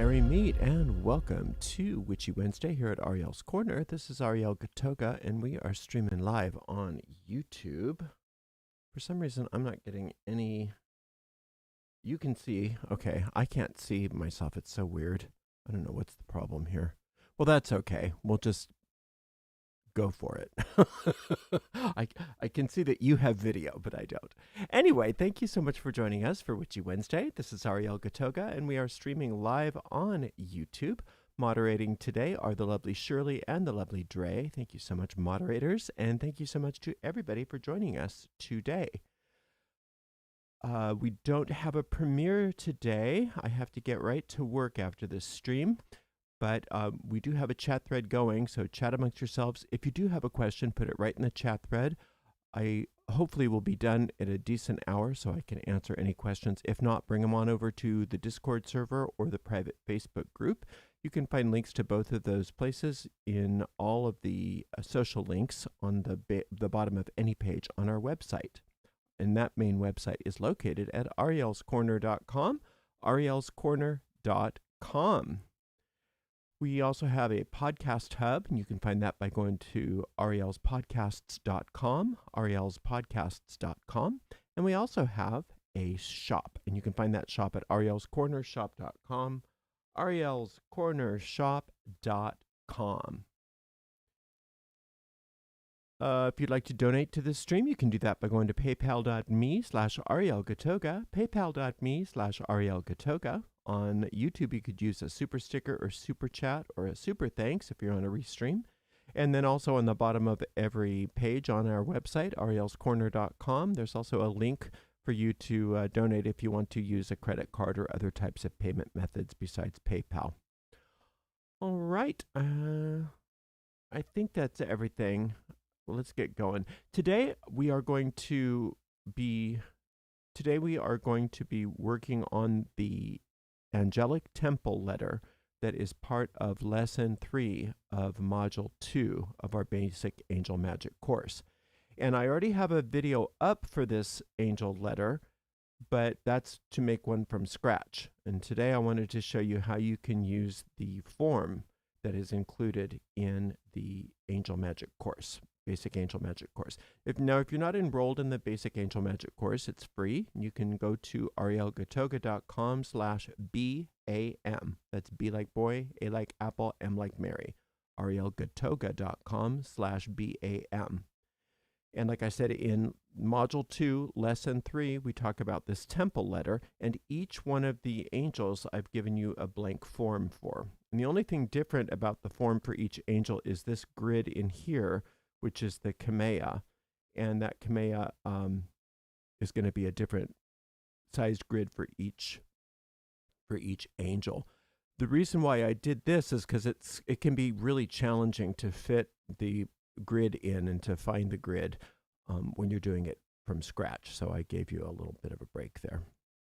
Merry Meet and welcome to Witchy Wednesday here at Ariel's Corner. This is Ariel Gatoga and we are streaming live on YouTube. For some reason, I'm not getting any... You can see... Okay, I can't see myself. It's so weird. I don't know what's the problem here. Well, that's okay. We'll just go for it. I can see that you have video, but I don't. Anyway, thank you so much for joining us for Witchy Wednesday. This is Ariel Gatoga, and we are streaming live on YouTube. Moderating today are the lovely Shirley and the lovely Dre. Thank you so much, moderators, and thank you so much to everybody for joining us today. We don't have a premiere today. I have to get right to work after this stream. But we do have a chat thread going, so chat amongst yourselves. If you do have a question, put it right in the chat thread. I hopefully will be done at a decent hour so I can answer any questions. If not, bring them on over to the Discord server or the private Facebook group. You can find links to both of those places in all of the social links on the bottom of any page on our website. And that main website is located at arielscorner.com, arielscorner.com. We also have a podcast hub, and you can find that by going to arielspodcasts.com, arielspodcasts.com. And we also have a shop, and you can find that shop at arielscornershop.com, arielscornershop.com. If you'd like to donate to this stream, you can do that by going to paypal.me/arielgatoga, paypal.me/arielgatoga. On YouTube, you could use a super sticker or super chat or a super thanks if you're on a restream. And then also on the bottom of every page on our website, arielscorner.com, there's also a link for you to donate if you want to use a credit card or other types of payment methods besides PayPal. All right. I think that's everything. Let's get going. Today we are going to be working on the Angelic Temple letter that is part of Lesson 3 of Module 2 of our Basic Angel Magic course. And I already have a video up for this angel letter, but that's to make one from scratch. And today I wanted to show you how you can use the form that is included in the Angel Magic course. Basic Angel Magic course. If you're not enrolled in the Basic Angel Magic course, it's free. You can go to arielgatoga.com/BAM. That's B like boy, A like apple, M like Mary. arielgatoga.com/BAM. And like I said, in Module 2, Lesson 3, we talk about this temple letter, and each one of the angels I've given you a blank form for. And the only thing different about the form for each angel is this grid in here, which is the Kamea, and that Kamea is going to be a different sized grid for each angel. The reason why I did this is because it can be really challenging to fit the grid in and to find the grid when you're doing it from scratch. So I gave you a little bit of a break there.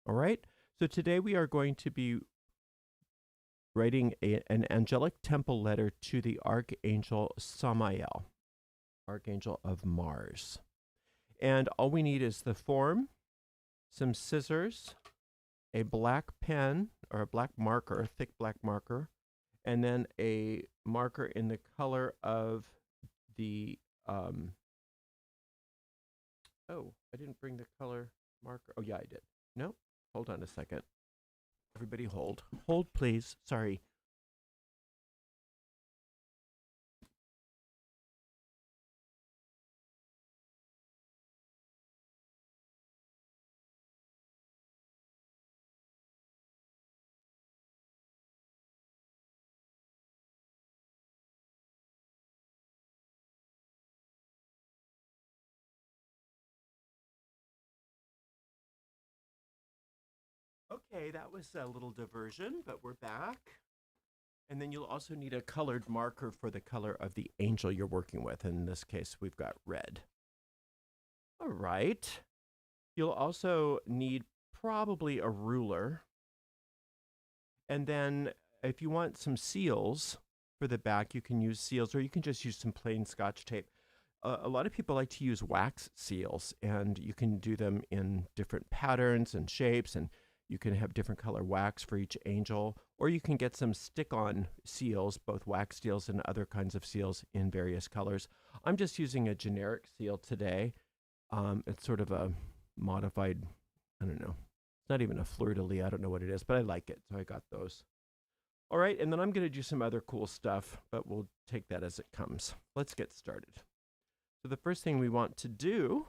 All right. So today we are going to be writing an angelic temple letter to the Archangel Samael, Archangel of Mars. And all we need is the form, some scissors, a black pen or a black marker, thick black marker, and then a marker in the color of the, oh, I didn't bring the color marker. Oh, yeah, I did. No, hold on a second. Everybody hold. Hold, please. Sorry. Okay, that was a little diversion, but we're back. And then you'll also need a colored marker for the color of the angel you're working with. In this case, we've got red. All right. You'll also need probably a ruler. And then if you want some seals for the back, you can use seals, or you can just use some plain Scotch tape. A lot of people like to use wax seals, and you can do them in different patterns and shapes, and You can have different color wax for each angel, or you can get some stick-on seals, both wax seals and other kinds of seals in various colors. I'm just using a generic seal today. It's sort of a modified, I don't know, it's not even a fleur-de-lis, I don't know what it is, but I like it, so I got those. All right, and then I'm going to do some other cool stuff, but we'll take that as it comes. Let's get started. So the first thing we want to do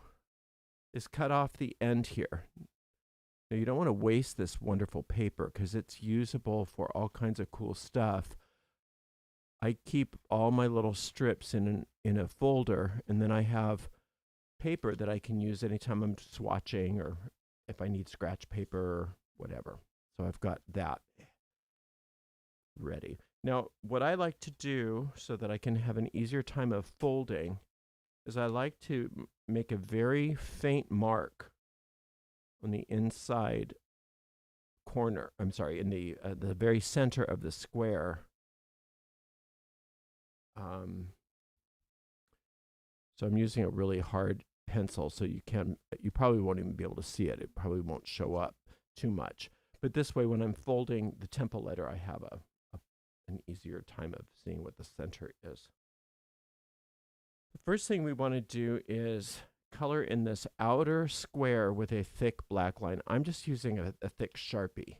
is cut off the end here. Now, you don't want to waste this wonderful paper because it's usable for all kinds of cool stuff. I keep all my little strips in a folder, and then I have paper that I can use anytime I'm swatching or if I need scratch paper or whatever. So I've got that ready. Now, what I like to do so that I can have an easier time of folding is I like to make a very faint mark on the inside corner. I'm sorry, in the very center of the square. So I'm using a really hard pencil, so you probably won't even be able to see it. It probably won't show up too much. But this way, when I'm folding the temple letter, I have an easier time of seeing what the center is. The first thing we want to do is color in this outer square with a thick black line. I'm just using a thick Sharpie,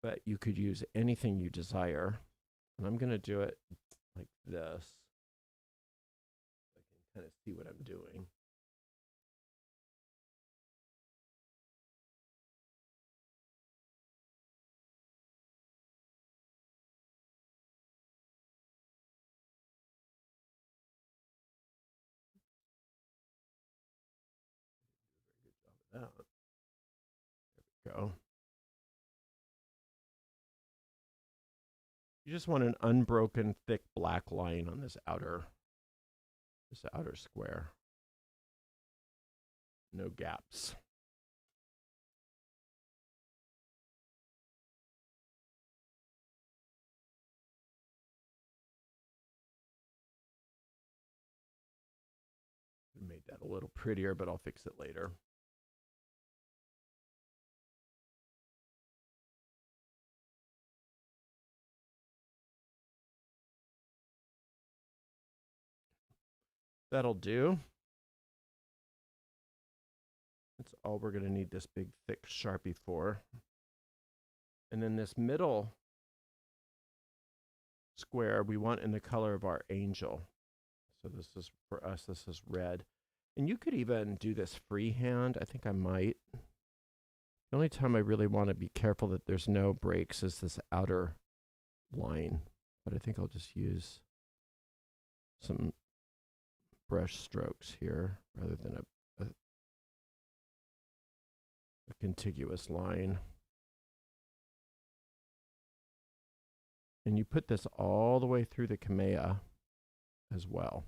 but you could use anything you desire. And I'm going to do it like this. I can kind of see what I'm doing. There we go. You just want an unbroken, thick black line on this outer square. No gaps. I made that a little prettier, but I'll fix it later. That'll do. That's all we're going to need this big, thick Sharpie for. And then this middle square we want in the color of our angel. So this is, for us, this is red. And you could even do this freehand. I think I might. The only time I really want to be careful that there's no breaks is this outer line. But I think I'll just use some brush strokes here rather than a contiguous line. And you put this all the way through the kamea as well.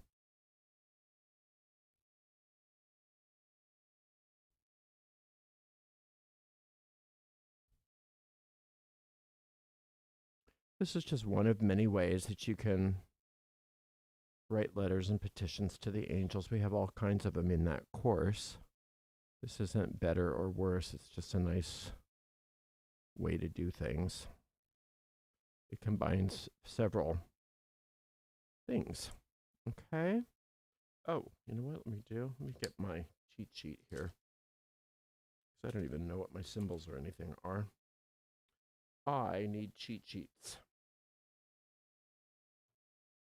This is just one of many ways that you can write letters and petitions to the angels. We have all kinds of them in that course. This isn't better or worse. It's just a nice way to do things. It combines several things. Okay. Oh, you know what? Let me get my cheat sheet here. Because I don't even know what my symbols or anything are. I need cheat sheets.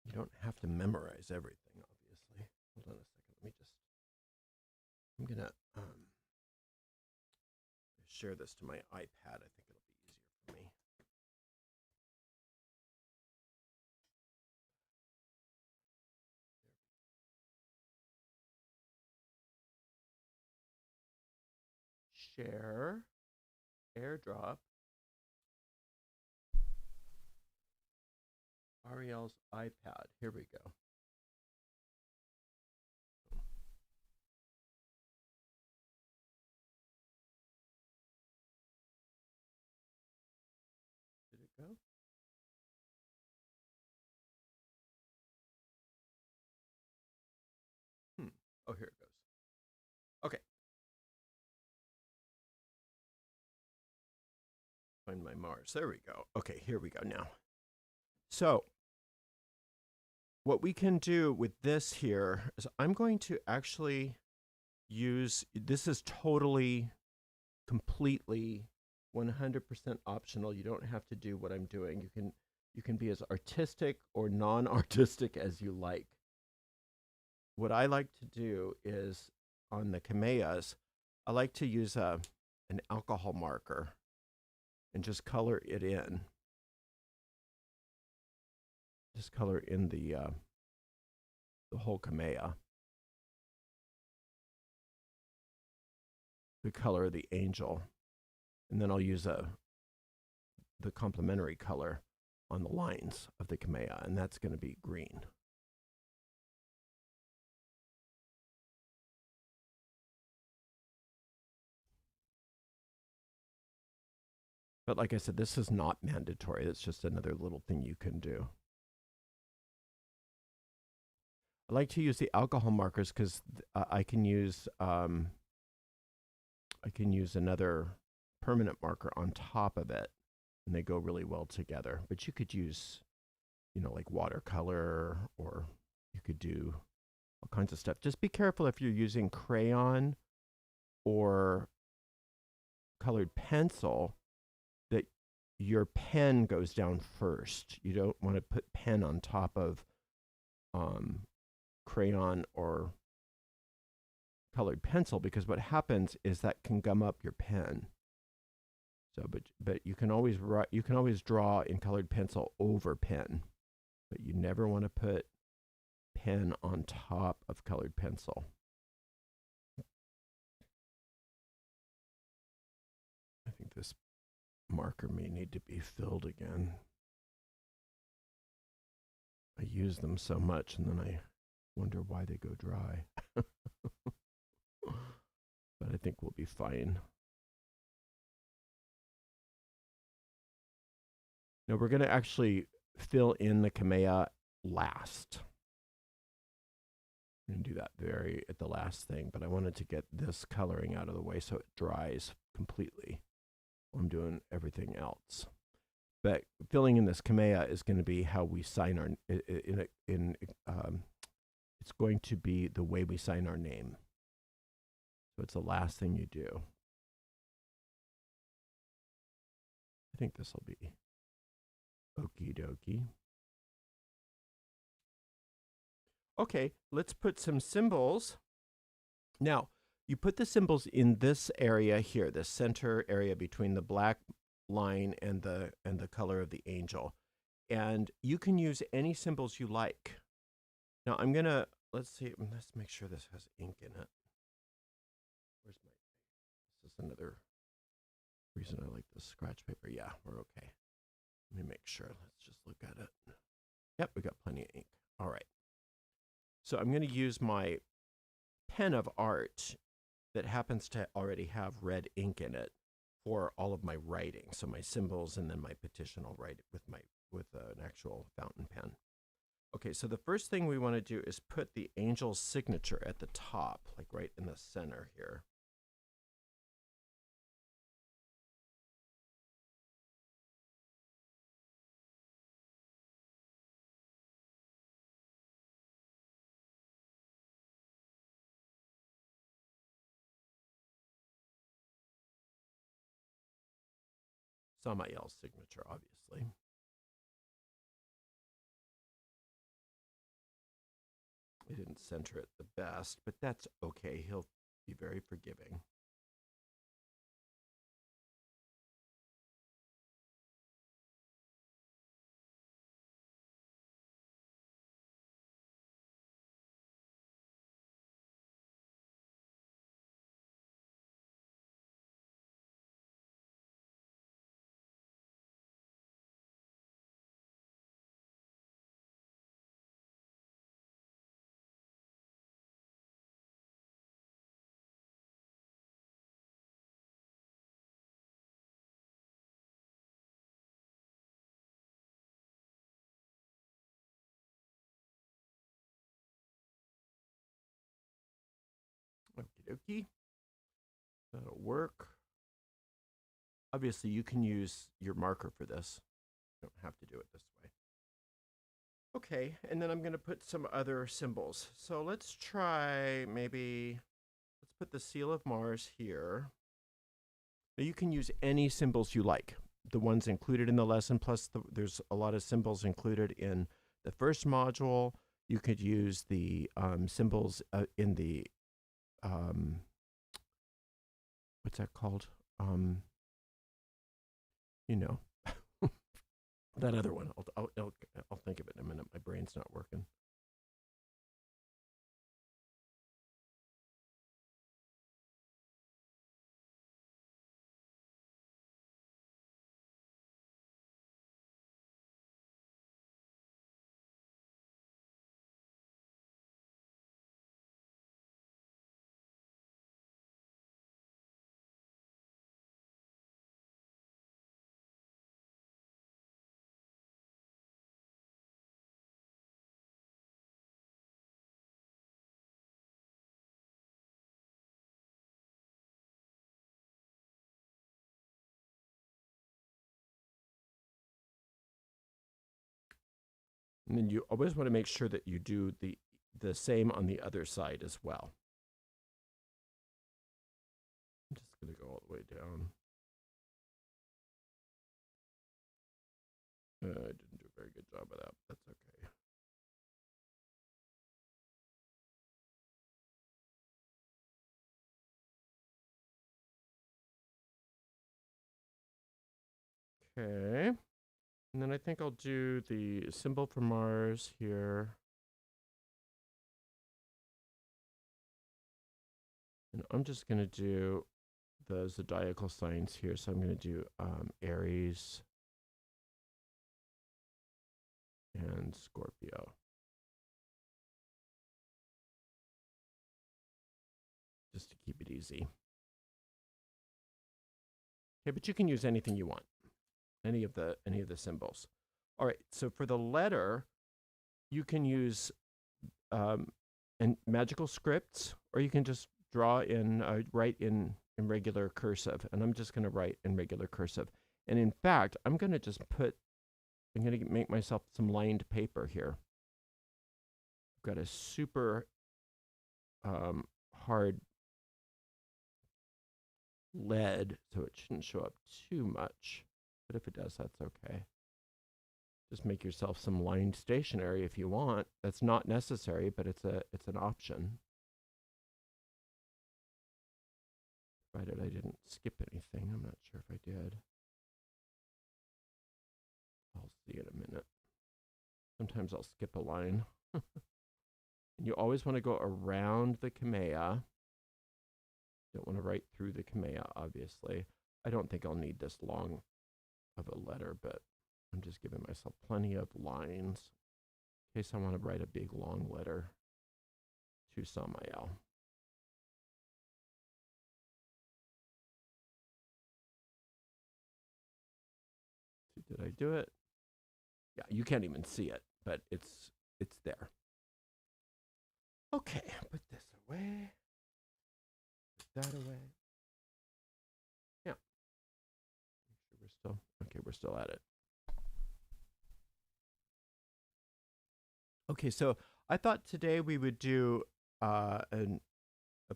You don't have to memorize everything, obviously. Hold on a second. I'm going to share this to my iPad. I think it'll be easier for me. Share, airdrop, Ariel's iPad. Here we go. Did it go? Oh, here it goes. Okay. Mars. There we go. Okay, here we go now. So what we can do with this here is I'm going to actually use, this is totally, completely 100% optional. You don't have to do what I'm doing. You can be as artistic or non-artistic as you like. What I like to do is on the kameas, I like to use an alcohol marker and just color it in. Just color in the whole kamea. The color of the angel. And then I'll use the complementary color on the lines of the kamea, and that's going to be green. But like I said, this is not mandatory. That's just another little thing you can do. I like to use the alcohol markers because I can use another permanent marker on top of it, and they go really well together. But you could use, you know, like watercolor, or you could do all kinds of stuff. Just be careful if you're using crayon or colored pencil that your pen goes down first. You don't want to put pen on top of crayon or colored pencil, because what happens is that can gum up your pen. So, but you can always draw in colored pencil over pen, but you never want to put pen on top of colored pencil. I think this marker may need to be filled again. I use them so much, and then I wonder why they go dry. But I think we'll be fine. Now we're going to actually fill in the kamea last. I'm going to do that very at the last thing, but I wanted to get this coloring out of the way so it dries completely while I'm doing everything else. But filling in this kamea is going to be how we sign our, it's going to be the way we sign our name. So it's the last thing you do. I think this will be okie dokie. Okay, let's put some symbols. Now, you put the symbols in this area here, the center area between the black line and the color of the angel. And you can use any symbols you like. Now I'm gonna, let's make sure this has ink in it. Where's my, this is another reason I like the scratch paper. Yeah, we're okay. Let me make sure. Let's just look at it. Yep, we got plenty of ink. All right. So I'm going to use my pen of art that happens to already have red ink in it for all of my writing. So my symbols, and then my petition, I'll write it with an actual fountain pen. Okay, so the first thing we want to do is put the angel's signature at the top, like right in the center here. Samael's signature, obviously. I didn't center it the best, but that's okay. He'll be very forgiving. Okie dokie. That'll work. Obviously, you can use your marker for this. You don't have to do it this way. Okay, and then I'm going to put some other symbols. So let's try maybe, let's put the seal of Mars here. Now you can use any symbols you like. The ones included in the lesson, plus there's a lot of symbols included in the first module. You could use the symbols in the, what's that called? You know, that other one. I'll think of it in a minute. My brain's not working. And then you always want to make sure that you do the same on the other side as well. I'm just going to go all the way down. I didn't do a very good job of that, but that's okay. Okay. And then I think I'll do the symbol for Mars here. And I'm just going to do the zodiacal signs here. So I'm going to do Aries and Scorpio. Just to keep it easy. Okay, but you can use anything you want. Any of the symbols. All right, so for the letter, you can use and magical scripts, or you can just draw in, write in regular cursive. And I'm just going to write in regular cursive. And in fact, I'm going to just I'm going to make myself some lined paper here. I've got a super hard lead, so it shouldn't show up too much. But if it does, that's okay. Just make yourself some lined stationery if you want. That's not necessary, but it's an option. Provided I didn't skip anything. I'm not sure if I did. I'll see in a minute. Sometimes I'll skip a line. And you always want to go around the kamea. Don't want to write through the kamea, obviously. I don't think I'll need this long of a letter, but I'm just giving myself plenty of lines in case I want to write a big long letter to Samael. Did I do it? Yeah, you can't even see it, but it's there. Okay, put this away. Put that away. Yeah. Make sure we're still okay. We're still at it. Okay, so I thought today we would do a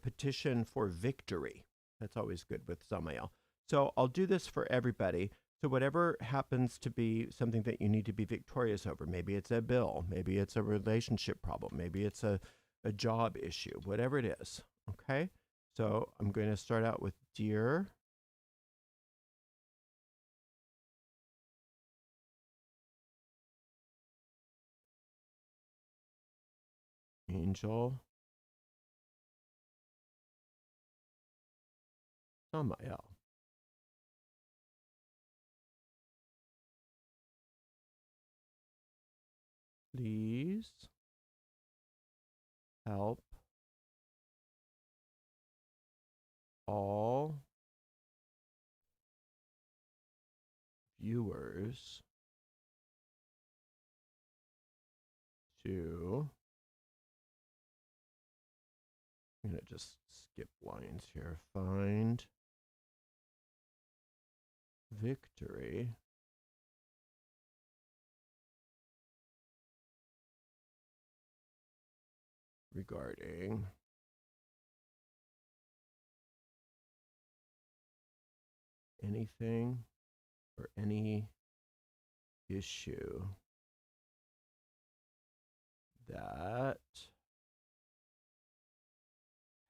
petition for victory. That's always good with Samael. So I'll do this for everybody. So whatever happens to be something that you need to be victorious over, maybe it's a bill, maybe it's a relationship problem, maybe it's a job issue, whatever it is. Okay. So I'm going to start out with dear Angel Samael. Please help all viewers to, I'm going to just skip lines here, find victory regarding anything or any issue that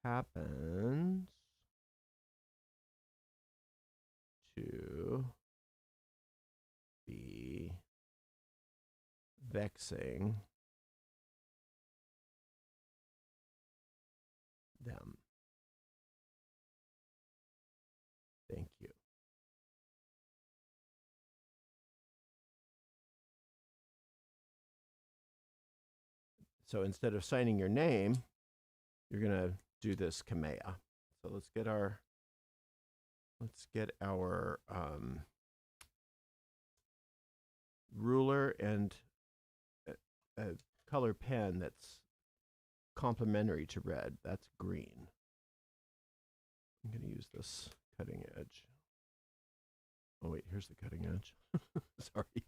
happens to be vexing them. Thank you. So instead of signing your name, you're going to do this kamea. So let's get our ruler and a color pen that's complementary to red. That's green. I'm going to use this cutting edge. Oh, wait, here's the cutting edge. Sorry.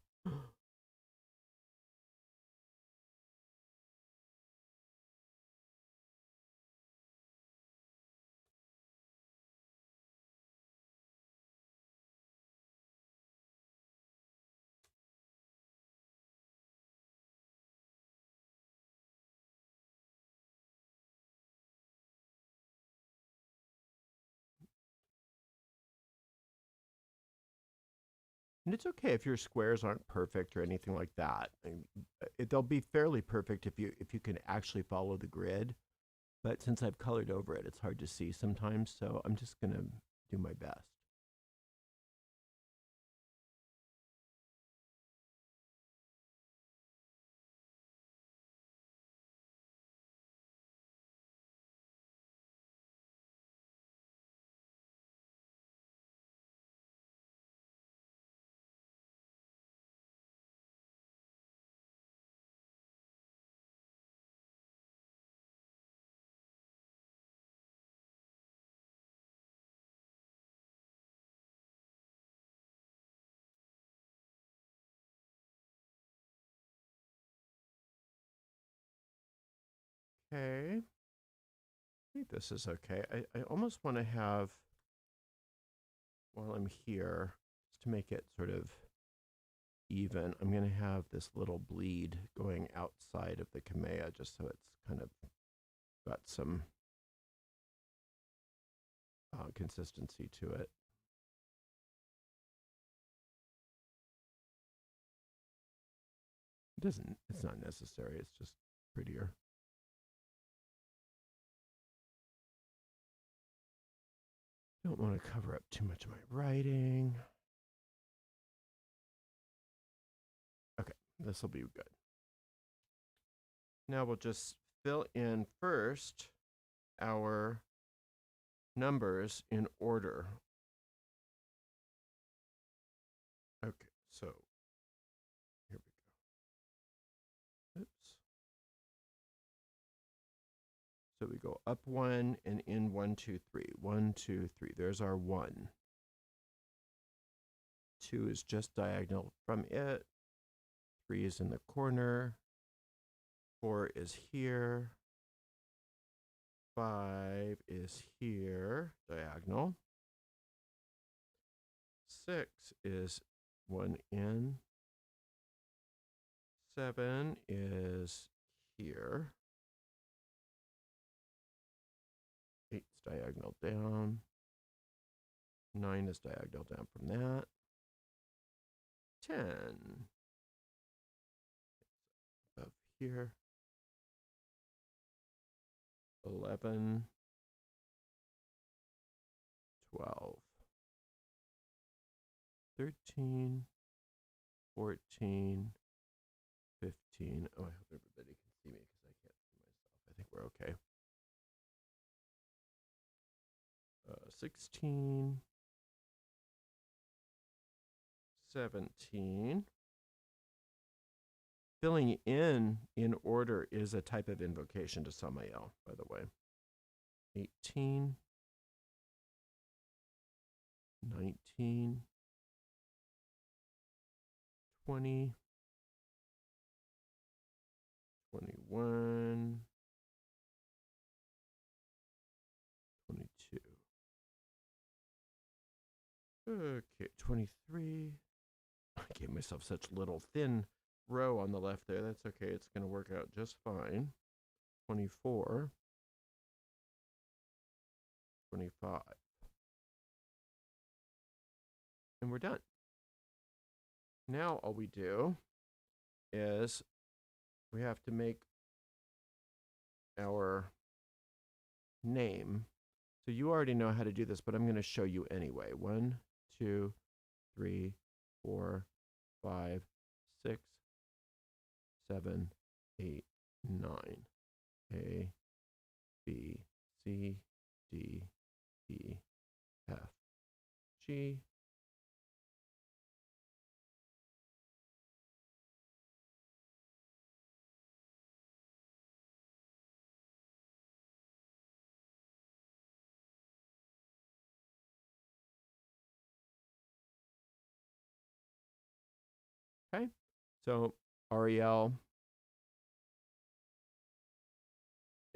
And it's okay if your squares aren't perfect or anything like that. They'll be fairly perfect if you can actually follow the grid. But since I've colored over it, it's hard to see sometimes. So I'm just going to do my best. Okay. I think this is okay. I almost want to have, while I'm here, just to make it sort of even, I'm going to have this little bleed going outside of the kamea just so it's kind of got some consistency to it. It's not necessary, it's just prettier. Don't want to cover up too much of my writing. Okay, this will be good. Now we'll just fill in first our numbers in order. Okay, so here we go. Oops. So we go up one and in 1, 2, 3. 1, 2, 3. There's our 1. 2 is just diagonal from it. 3 is in the corner. 4 is here. 5 is here, diagonal. 6 is 1 in. 7 is here. 8 is diagonal down. 9 is diagonal down from that. 10 up here. 11, 12, 13, 14, 15. Oh, I hope everybody can see me because I can't see myself. I think we're okay. 16, 17. Filling in order is a type of invocation to Samael, by the way. 18, 19, 20, 21, 22. Okay, 23. I gave myself such little thin row on the left there. That's okay. It's going to work out just fine. 24, 25. And we're done. Now all we do is we have to make our name. So you already know how to do this, but I'm going to show you anyway. 1, 2, 3, 4, 5, 6, 7, 8, 9. A, B, C, D, E, F, G. Okay, so Ariel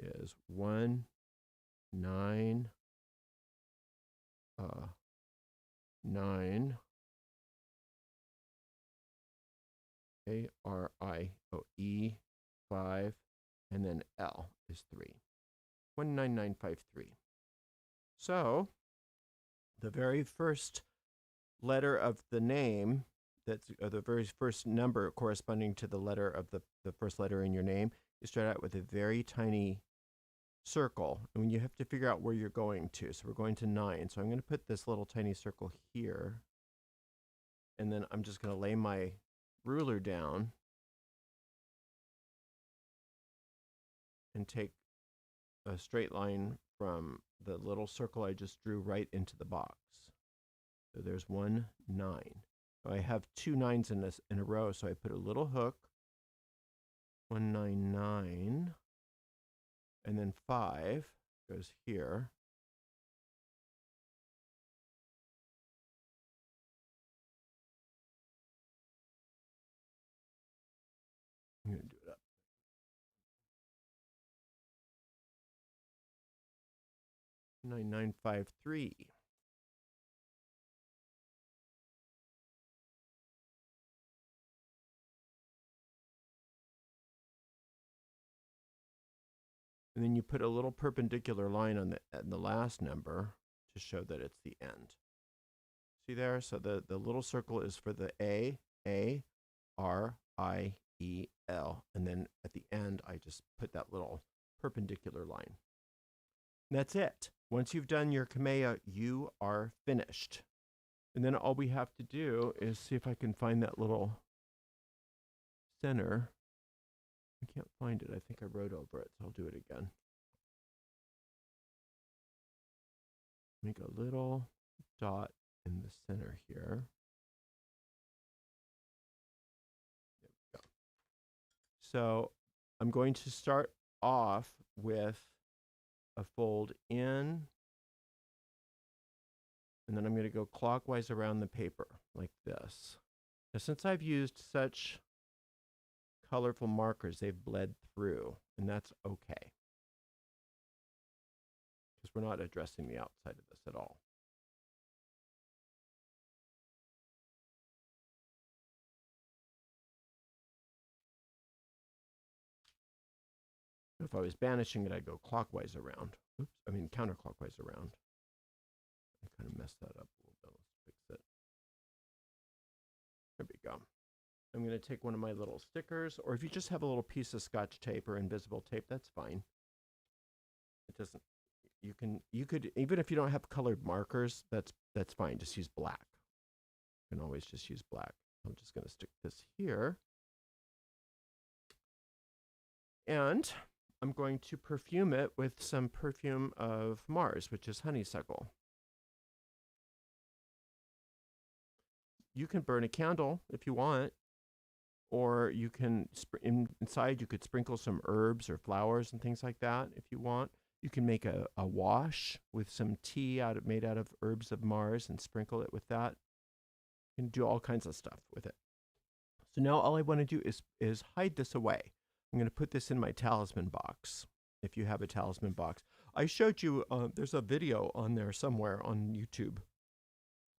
is 1, 9, 9, A-R-I-O-E, 5, and then L is 3. 19953. So the very first letter of the name, the very first number corresponding to the letter of the first letter in your name, you start out with a very tiny circle, and you have to figure out where you're going to. So we're going to 9. So I'm going to put this little tiny circle here, and then I'm just going to lay my ruler down and take a straight line from the little circle I just drew right into the box. So there's 1, 9. So I have 2 9s in a row, so I put a little hook, 199, and then 5 goes here. I'm going to do it up. 9953. And then you put a little perpendicular line on the last number to show that it's the end. See there? So the little circle is for the A, R, I, E, L. And then at the end, I just put that little perpendicular line. And that's it. Once you've done your Kamea, you are finished. And then all we have to do is see if I can find that little center. I can't find it. I think I wrote over it, so I'll do it again. Make a little dot in the center here. There we go. So I'm going to start off with a fold in, and then I'm going to go clockwise around the paper like this. Now, since I've used such colorful markers, they've bled through, and that's okay, because we're not addressing the outside of this at all. If I was banishing it, I'd go clockwise around. Oops, I mean counterclockwise around. I kind of messed that up a little bit. Let's fix it. There we go. I'm going to take one of my little stickers, or if you just have a little piece of Scotch tape or invisible tape, that's fine. It doesn't, you could, even if you don't have colored markers, that's fine. Just use black. You can always just use black. I'm just going to stick this here. And I'm going to perfume it with some perfume of Mars, which is honeysuckle. You can burn a candle if you want, or you can, inside you could sprinkle some herbs or flowers and things like that if you want. You can make a wash with some tea made out of herbs of Mars and sprinkle it with that. You can do all kinds of stuff with it. So now all I want to do is hide this away. I'm going to put this in my talisman box. If you have a talisman box, I showed you. There's a video on there somewhere on YouTube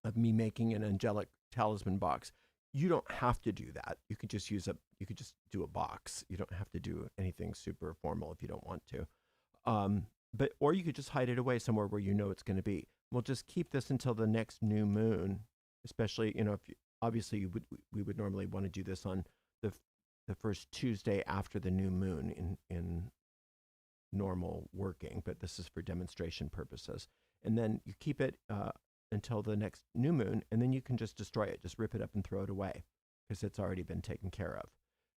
of me making an angelic talisman box. You don't have to do that. You could just use a. You could just do a box. You don't have to do anything super formal if you don't want to. But or you could just hide it away somewhere where you know it's going to be. We'll just keep this until the next new moon. Especially, if you, obviously we would normally want to do this on the first Tuesday after the new moon in normal working, but this is for demonstration purposes. And then you keep it until the next new moon, and then you can just destroy it. Just rip it up and throw it away because it's already been taken care of.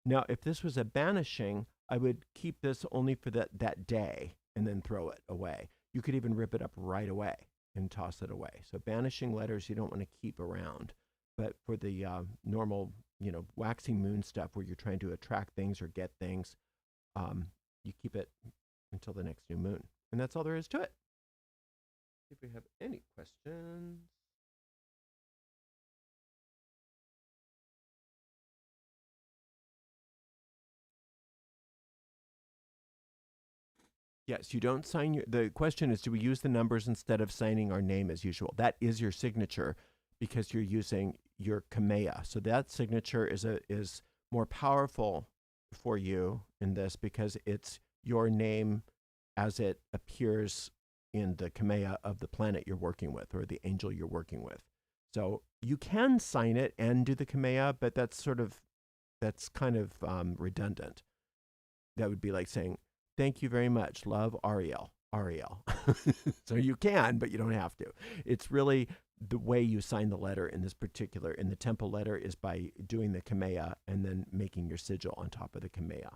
Now, if this was a banishing, I would keep this only for that day and then throw it away. You could even rip it up right away and toss it away. So banishing letters you don't want to keep around. But for the normal, waxing moon stuff where you're trying to attract things or get things, you keep it until the next new moon. And that's all there is to it. See if we have any questions. Yes, you don't sign the question is, do we use the numbers instead of signing our name as usual? That is your signature because you're using your kamea. So that signature is more powerful for you in this because it's your name as it appears in the kamea of the planet you're working with or the angel you're working with. So you can sign it and do the kamea, but that's kind of redundant. That would be like saying, thank you very much. Love, Ariel. So you can, but you don't have to. It's really the way you sign the letter in the temple letter is by doing the kamea and then making your sigil on top of the kamea.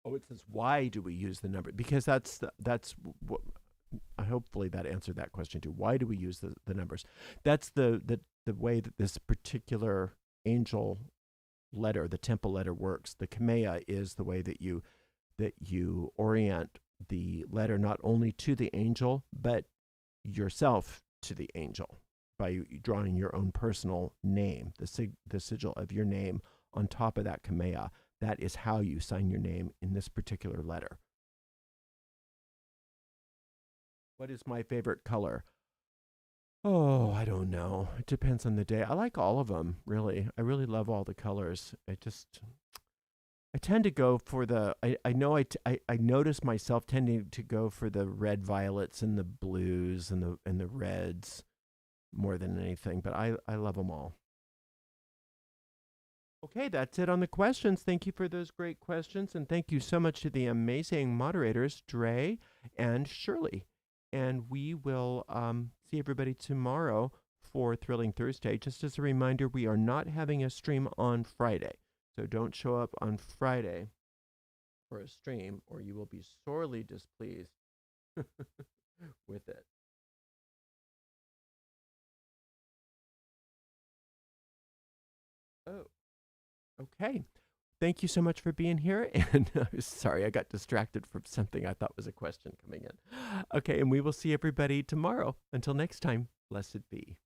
Oh, it says, why do we use the number? Because that's what, hopefully that answered that question too. Why do we use the numbers? That's the way that this particular angel letter, the temple letter works. The kamea is the way that you orient the letter not only to the angel, but yourself to the angel by drawing your own personal name, the sigil of your name on top of that kamea. That is how you sign your name in this particular letter. What is my favorite color? Oh, I don't know. It depends on the day. I like all of them, really. I really love all the colors. I tend to go for I notice myself tending to go for the red violets and the blues and the reds more than anything, but I love them all. Okay, that's it on the questions. Thank you for those great questions, and thank you so much to the amazing moderators, Dre and Shirley. And we will see everybody tomorrow for Thrilling Thursday. Just as a reminder, we are not having a stream on Friday. So don't show up on Friday for a stream or you will be sorely displeased with it. Oh, okay. Thank you so much for being here. And sorry, I got distracted from something I thought was a question coming in. Okay, and we will see everybody tomorrow. Until next time, blessed be.